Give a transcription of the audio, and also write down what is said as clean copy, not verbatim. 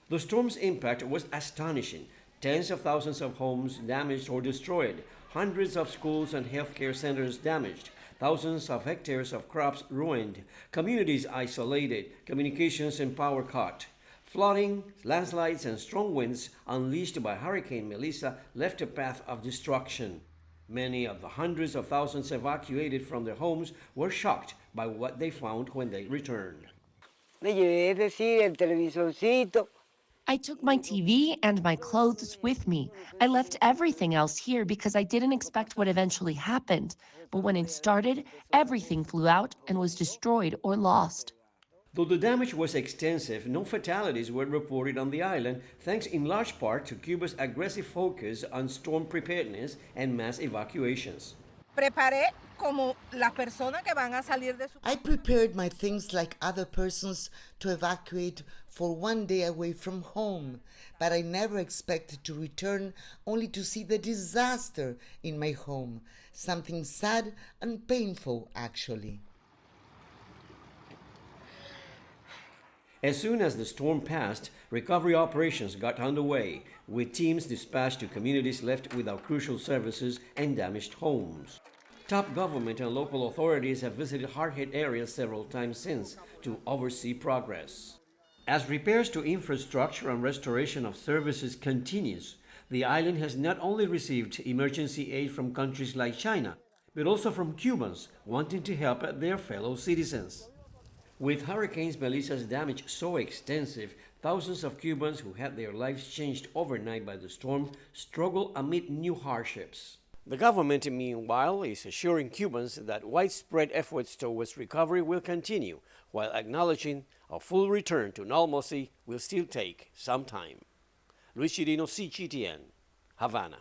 The storm's impact was astonishing. Tens of thousands of homes damaged or destroyed, hundreds of schools and healthcare centers damaged, thousands of hectares of crops ruined, communities isolated, communications and power cut. Flooding, landslides, and strong winds unleashed by Hurricane Melissa left a path of destruction. Many of the hundreds of thousands evacuated from their homes were shocked by what they found when they returned. Me llevé, es decir, el televisorcito. I took my TV and my clothes with me. I left everything else here because I didn't expect what eventually happened. But when it started, everything flew out and was destroyed or lost. Though the damage was extensive, no fatalities were reported on the island, thanks in large part to Cuba's aggressive focus on storm preparedness and mass evacuations. Preparé como las personas que van a salir de su... I prepared my things like other persons to evacuate for one day away from home, but I never expected to return only to see the disaster in my home. Something sad and painful, actually. As soon as the storm passed, recovery operations got underway, with teams dispatched to communities left without crucial services and damaged homes. Top government and local authorities have visited hard-hit areas several times since to oversee progress. As repairs to infrastructure and restoration of services continues, the island has not only received emergency aid from countries like China, but also from Cubans wanting to help their fellow citizens. With Hurricane Melissa's damage so extensive, thousands of Cubans who had their lives changed overnight by the storm struggle amid new hardships. The government, meanwhile, is assuring Cubans that widespread efforts towards recovery will continue, while acknowledging a full return to normalcy will still take some time. Luis Chirino, CGTN, Havana.